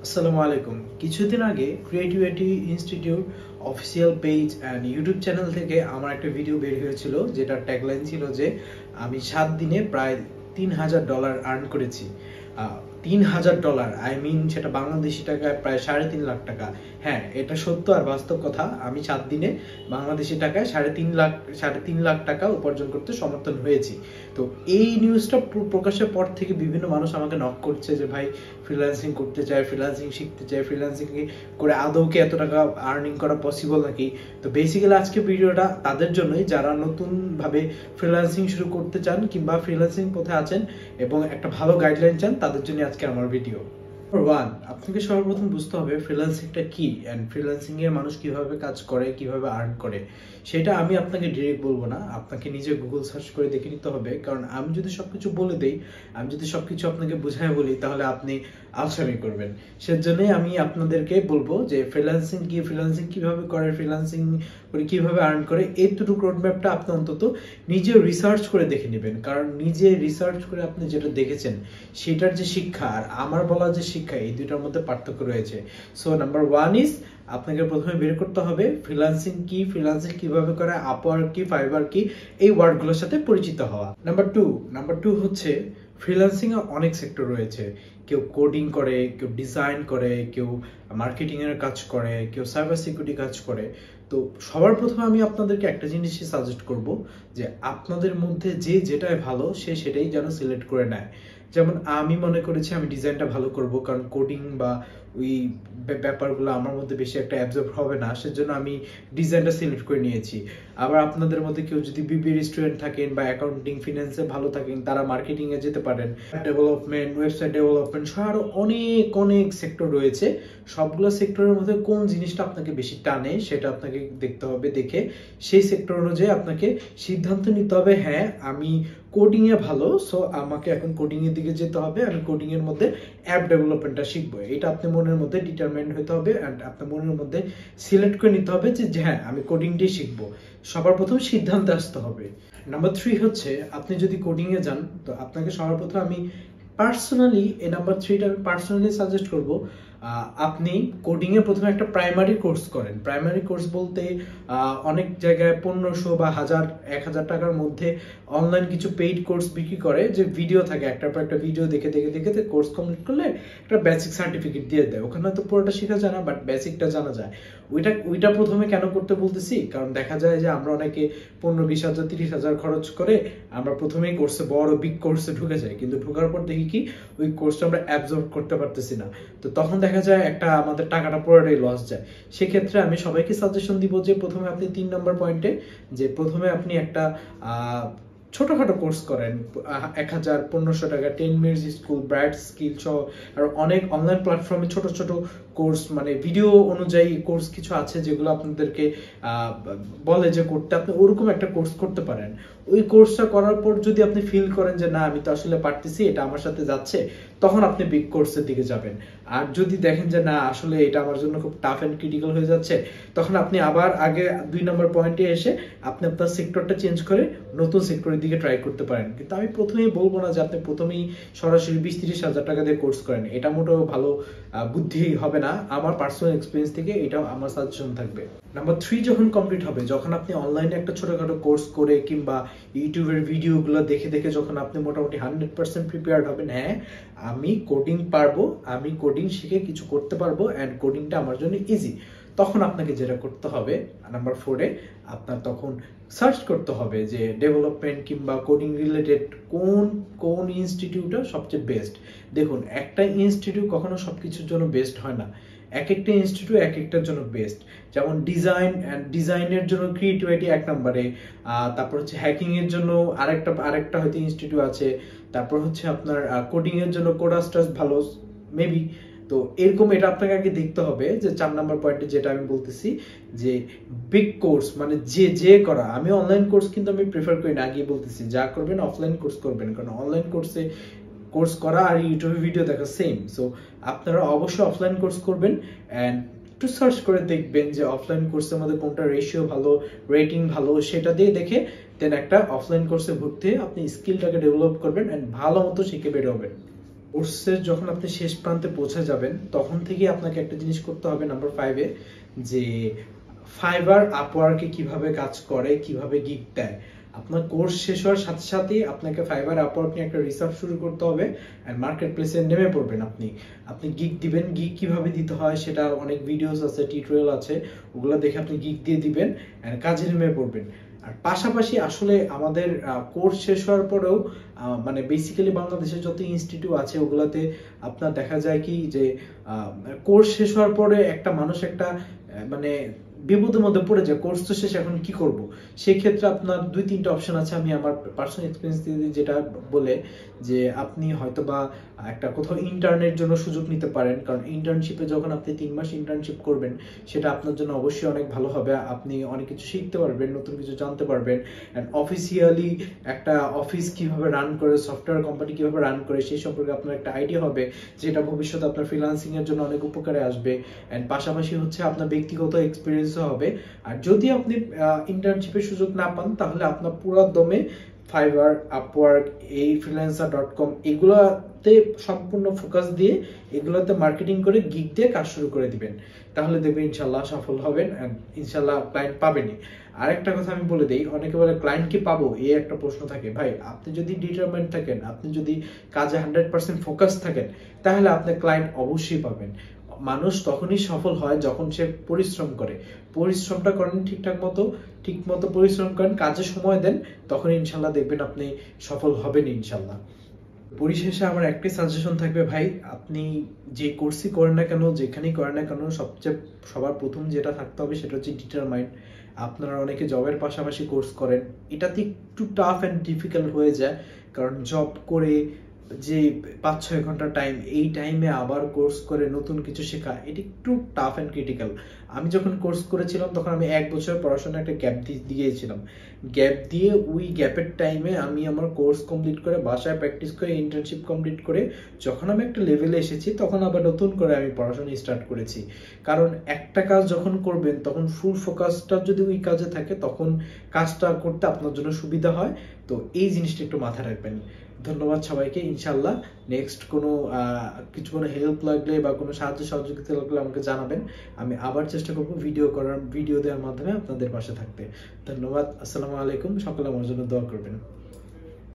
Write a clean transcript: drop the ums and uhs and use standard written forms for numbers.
আসসালামু আলাইকুম। কিছুদিন আগে creativity institute official page and YouTube channel থেকে আমার একটা ভিডিও বের হয়েছিল, যেটার ট্যাগলাইন ছিল যে আমি 7 দিনে প্রায় $3000 আর্ন করেছি। $3000, সেটা বাংলাদেশি টাকায় প্রায় 3.5 লাখ টাকা। হ্যাঁ, এটা সত্য আর বাস্তব কথা। আমি 7 দিনে বাংলাদেশি টাকায় 3.5 লাখ টাকা উপার্জন করতে সমর্থন হয়েছি। তো এই নিউজটা প্রকাশের পর থেকে বিভিন্ন মানুষ আমাকে নক করছে যে ভাই, ফ্রিল্যান্সিং করতে চায়, ফ্রিল্যান্সিং শিখতে চায়, ফ্রিল্যান্সিং করে আদৌ কি এত টাকা আর্নিং করা পসিবল নাকি। তো বেসিক্যালি আজকে ভিডিওটা তাদের জন্যই যারা নতুনভাবে ফ্রিল্যান্সিং শুরু করতে চান কিংবা ফ্রিল্যান্সিং পথে আছেন এবং একটা ভালো গাইডলাইন চান, তাদের জন্য আজকে আমার ভিডিও। নাম্বার 1, আপনাকে সর্বপ্রথম বুঝতে হবে ফ্রিল্যান্সিংটা কি এন্ড ফ্রিল্যান্সিং এ মানুষ কিভাবে কাজ করে, কিভাবে আর্ন করে। সেটা আমি আপনাকে ডিরেক্ট বলবো না, আপনাকে নিজে গুগল সার্চ করে দেখে নিতে হবে। কারণ আমি যদি সবকিছু বলে দেই, আমি যদি সবকিছু আপনাকে বুঝায় বলি, তাহলে আপনি আলসামি করবেন। সেজন্যই আমি আপনাদেরকে বলবো যে ফ্রিল্যান্সিং কি, ফ্রিল্যান্সিং কিভাবে করে, ফ্রিল্যান্সিং করে কিভাবে আর্ন করে, এইটুকু রোডম্যাপটা আপনি অন্তত নিজে রিসার্চ করে দেখে নেবেন। কারণ নিজে রিসার্চ করে আপনি যেটা দেখেছেন সেটার যে শিক্ষা আর আমার বলা যে শিক্ষা, এই দুইটার মধ্যে পার্থক্য রয়েছে। সো নাম্বার 1 ইজ, আপনাকে প্রথমে বের করতে হবে ফ্রিল্যান্সিং কি, ফ্রিল্যান্সিং কিভাবে করে, আপওয়ার্ক কি, ফাইবার কি, এই ওয়ার্ডগুলোর সাথে পরিচিত হওয়া। নাম্বার 2 হচ্ছে ফ্রিল্যান্সিং এ অনেক সেক্টর রয়েছে। কেউ কোডিং করে, কেউ ডিজাইন করে, কেউ মার্কেটিং এর কাজ করে, কেউ সাইবার সিকিউরিটি কাজ করে। তো সবার প্রথমে আমি আপনাদেরকে একটা জিনিসই সাজেস্ট করব যে আপনাদের মধ্যে যে যেটাই ভালো সে সেটাই যেন সিলেক্ট করে নেয়। যেমন আমি মনে করেছি আমি ডিজাইনটা ভালো করব, কারণ কোডিং বা ওই ব্যাপারগুলো আমার মধ্যে বেশি একটা অ্যাবজর্ব হবে না, সেজন্য আমি ডিজাইনটা সিলেক্ট করে নিয়েছি। আবার আপনাদের মধ্যে কেউ যদি বিবিএ স্টুডেন্ট থাকেন বা অ্যাকাউন্টিং ফিনান্সে ভালো থাকেন, তারা মার্কেটিং এ যেতে পারেন। ডেভেলপমেন্ট, ওয়েবসাইট ডেভেলপমেন্ট সহ আরো অনেক অনেক সেক্টর রয়েছে। সবগুলো সেক্টরের মধ্যে কোন জিনিসটা আপনাকে বেশি টানে সেটা আপনাকে দেখতে হবে। দেখে সেই সেক্টর অনুযায়ী আপনাকে সিদ্ধান্ত নিতে হবে, হ্যাঁ আমি কোডিং এ ভালো, সো আমাকে এখন কোডিং এর দিকে যেতে হবে, আমি কোডিং এর মধ্যে অ্যাপ ডেভেলপমেন্টটা শিখবো। এটা আপনি মনের মধ্যে ডিটারমাইন্ড হতে হবে এন্ড আপনার মনের মধ্যে সিলেক্ট করে নিতে হবে যে হ্যাঁ আমি কোডিংটাই শিখবো। সবার প্রথম সিদ্ধান্তে আসতে হবে। নাম্বার 3 হচ্ছে, আপনি যদি কোডিং এ যান, তো আপনাকে সবার প্রথম আমি পার্সোনালি এই নাম্বার 3টা আমি পার্সোনালি সাজেস্ট করব, আপনি কোডিং এ প্রথমে একটা প্রাইমারি কোর্স করেন। প্রাইমারি কোর্স বলতে অনেক জায়গায় 1500 বা 1000 টাকার মধ্যে অনলাইন কিছু পেইড কোর্স বিক্রি করে, যে ভিডিও থাকে, একটার পর একটা ভিডিও দেখে দেখে দেখে কোর্স কমপ্লিট করলে একটা বেসিক সার্টিফিকেট দিয়ে দেয়। ওখানে তো পুরোটা শেখা যায় না, বাট বেসিকটা জানা যায়। ওইটা প্রথমে কেন করতে বলতেছি, কারণ দেখা যায় যে আমরা অনেকে 15-20 হাজার 30,000 খরচ করে আমরা প্রথমেই কোর্সে, বড় বিগ কোর্সে ঢুকে যাই, কিন্তু ঢোকার পর দেখি কি ওই কোর্সটা আমরা অ্যাবজর্ব করতে পারতেছি না। তো তখন দেখা যায় একটা আমাদের টাকাটা পুরোটাই লস যায়। সেক্ষেত্রে আমি সবাইকে সাজেশন দিব যে প্রথমে আপনি 3 নম্বর পয়েন্টে, যে প্রথমে আপনি একটা ছোটখাটো কোর্স করেন, 1000-1500 টাকা 10 মিনিটস স্কুল, ব্রাইট স্কিল সহ আর অনেক অনলাইন প্ল্যাটফর্মে ছোট ছোট কোর্স, মানে ভিডিও অনুযায়ী কোর্স কিছু আছে যেগুলো আপনাদেরকে বলে যে করতে, আপনি ওরকম একটা কোর্স করতে পারেন। ওই কোর্সটা করার পর যদি আপনি ফিল করেন যে না আমি তো আসলে পারতেছি, এটা আমার সাথে যাচ্ছে, তখন আপনি বিগ কোর্সের দিকে যাবেন। আর যদি দেখেন যে না আসলে এটা আমার জন্য খুব টাফ এন্ড ক্রিটিক্যাল হয়ে যাচ্ছে, তখন আপনি আবার আগে 2 নম্বর পয়েন্টে এসে আপনি আপনার সেক্টরটা চেঞ্জ করে নতুন সেক্টরের দিকে ট্রাই করতে পারেন। কিন্তু আমি প্রথমেই বলবো না যে আপনি প্রথমেই সরাসরি 20-30 হাজার টাকা দিয়ে কোর্স করেন, এটা মোটেও ভালো বুদ্ধি হবে না। আমার পার্সোনাল এক্সপিরিয়েন্স থেকে এটা আমার সাজেশন থাকবে। নাম্বার 3 যখন কমপ্লিট হবে, যখন আপনি অনলাইনে একটা ছোটখাটো কোর্স করে কিংবা ইউটিউবের ভিডিওগুলো দেখে দেখে যখন আপনি মোটামুটি 100% প্রিপেয়ার্ড হবেন, হ্যাঁ আমি কোডিং পারবো, আমি কোডিং শিখে কিছু করতে পারবো এন্ড কোডিংটা আমার জন্য ইজি, তখন আপনাকে যেটা করতে হবে নাম্বার 4-এ, আপনার তখন সার্চ করতে হবে যে ডেভেলপমেন্ট কিংবা কোডিং রিলেটেড কোন ইনস্টিটিউটটা সবচেয়ে বেস্ট। দেখুন, একটা ইনস্টিটিউট কখনো সবকিছুর জন্য বেস্ট হয় না। এক একটা ইনস্টিটিউট এক একটার জন্য বেস্ট। যেমন ডিজাইনের জন্য ক্রিয়েটিভিটি 1 নম্বরে, তারপর হচ্ছে হ্যাকিং এর জন্য আরেকটা হয়তো ইনস্টিটিউট আছে, তারপর হচ্ছে আপনার কোডিং এর জন্য কোডাস্টাস ভালো মেবি। তো এরকম এটা আপনাকে আগে দেখতে হবে যে 4 নম্বর পয়েন্টে যেটা আমি বলতেছি যে বিগ কোর্স, মানে যে করা। আমি অনলাইন কোর্স কিন্তু আমি প্রেফার করি না, আগে বলতেছি যা করবেন অফলাইন কোর্স করবেন, কারণ অনলাইন কোর্স করা আর ইউটিউবে ভিডিও দেখা সেম। সো আপনারা অবশ্যই অফলাইন কোর্স করবেন এন্ড একটু সার্চ করে দেখবেন যে অফলাইন কোর্সের মধ্যে কোনটা রেশিও ভালো, রেটিং ভালো, সেটা দিয়ে দেখে দেন একটা অফলাইন কোর্সে ভর্তি হয়ে আপনি স্কিলটাকে ডেভেলপ করবেন এন্ড ভালো মতো শিখে বের হবেন। কোর্সের যখন আপনি শেষ প্রান্তে পৌঁছে যাবেন তখন থেকে আপনাকে একটা জিনিস করতে হবে নাম্বার 5-এ, যে ফাইবার আপওয়ার্কে কিভাবে কাজ করে, কিভাবে গিগ দেয়। আপনার কোর্স শেষ হওয়ার সাথে সাথেই আপনাকে ফাইবার আপওয়ার্ক নিয়ে একটা রিসার্চ শুরু করতে হবে এন্ড মার্কেট প্লেসে নেমে পড়বেন। আপনি গিগ দিবেন, গিগ কিভাবে দিতে হয় সেটা অনেক ভিডিওস আছে, টিউটোরিয়াল আছে, ওগুলো দেখে আপনি গিগ দিয়ে দিবেন এন্ড কাজে নেমে পড়বেন। আর পাশাপাশি আসলে আমাদের কোর্স শেষ হওয়ার পরেও মানে বেসিক্যালি বাংলাদেশের যত ইনস্টিটিউট আছে ওগুলাতে আপনার দেখা যায় কি যে কোর্স শেষ হওয়ার পরে একটা মানুষ একটা মানে বিপদের মধ্যে পড়ে যায়, কোর্স তো শেষ, এখন কি করব। সেই ক্ষেত্রে আপনার 2-3টা অপশন আছে। আমি আমার পার্সোনাল এক্সপেরিয়েন্স দিয়ে যেটা বলে যে আপনি হয়তো বা একটা কোথাও ইন্টার্নের জন্য সুযোগ নিতে পারেন, কারণ ইন্টার্নশিপে যখন আপনি 3 মাস ইন্টার্নশিপ করবেন সেটা আপনার জন্য অবশ্যই অনেক ভালো হবে। আপনি অনেক কিছু শিখতে পারবেন, নতুন কিছু জানতে পারবেন এন্ড অফিসিয়ালি একটা অফিস কিভাবে রান করে, সফটওয়্যার কোম্পানি কিভাবে রান করে সেই সম্পর্কে আপনার একটা আইডিয়া হবে, যেটা ভবিষ্যতে আপনার ফ্রিল্যান্সিং এর জন্য অনেক উপকারে আসবে এন্ড পাশাপাশি হচ্ছে আপনার ব্যক্তিগত এক্সপিরিয়েন্সও হবে। আর যদি আপনি ইন্টার্নশিপের সুযোগ না পান তাহলে আপনার পুরো দমে ফাইবার, আপওয়ার্ক, এই freelancer.com এগুলাতে সম্পূর্ণ ফোকাস দিয়ে এগুলোতে মার্কেটিং করে গিগ দিয়ে কাজ শুরু করে দিবেন। তাহলে দেখবেন ইনশাল্লাহ সফল হবেন এন্ড ইনশাল্লাহ ক্লায়েন্ট পাবেনই। আরেকটা কথা আমি বলে দেই, অনেকে বলে ক্লায়েন্ট কি পাবো, এই একটা প্রশ্ন থাকে। ভাই, আপনি যদি ডিটারমাইন্ড থাকেন, আপনি যদি কাজে 100% ফোকাস থাকেন, তাহলে আপনি ক্লায়েন্ট অবশ্যই পাবেন। মানুষ তখনই সফল হয় যখন সে পরিশ্রম করে। পরিশ্রমটা করেন ঠিক মতো পরিশ্রম করেন, কাজে সময় দেন, তখন ইনশাল্লাহ দেখবেন আপনি সফল হবেন ইনশাল্লাহ। পরিশেষে আমার একটাই সাজেশন থাকবে ভাই, আপনি যে কোর্সই করেন না কেন, যেখানেই করেন না কেন, সবার প্রথম যেটা থাকতে হবে সেটা হচ্ছে ডিটারমাইন্ড। আপনারা অনেকে জবের পাশাপাশি কোর্স করেন, এটাতে একটু টাফ অ্যান্ড ডিফিকাল্ট হয়ে যায়, কারণ জব করে যে 5-6 ঘন্টা টাইম, এই টাইমে আবার কোর্স করে নতুন কিছু শেখা, এটা একটু টাফ অ্যান্ড ক্রিটিক্যাল। আমি যখন কোর্স করেছিলাম তখন আমি 1 বছর পড়াশোনা একটা গ্যাপ দিয়েছিলাম। গ্যাপ দিয়ে ওই গ্যাপের টাইমে আমি আমার কোর্স কমপ্লিট করে বাসায় প্র্যাকটিস করে ইন্টার্নশিপ কমপ্লিট করে যখন আমি একটা লেভেলে এসেছি তখন আবার নতুন করে আমি পড়াশোনা স্টার্ট করেছি। কারণ একটা কাজ যখন করবেন তখন ফুল ফোকাসটা যদি ওই কাজে থাকে তখন কাজটা করতে আপনার জন্য সুবিধা হয়। তো এই জিনিসটা একটু মাথায় রাখবেন। ধন্যবাদ সবাইকে। ইনশাল্লাহ নেক্সট কোনো হেল্প লাগলে বা কোনো সাহায্য সহযোগিতা লাগলে আমাকে জানাবেন। আমি আবার চেষ্টা করবো ভিডিও দেওয়ার মাধ্যমে আপনাদের পাশে থাকতে। ধন্যবাদ। আসসালামু আলাইকুম। সকলে আমার জন্য দোয়া করবেন।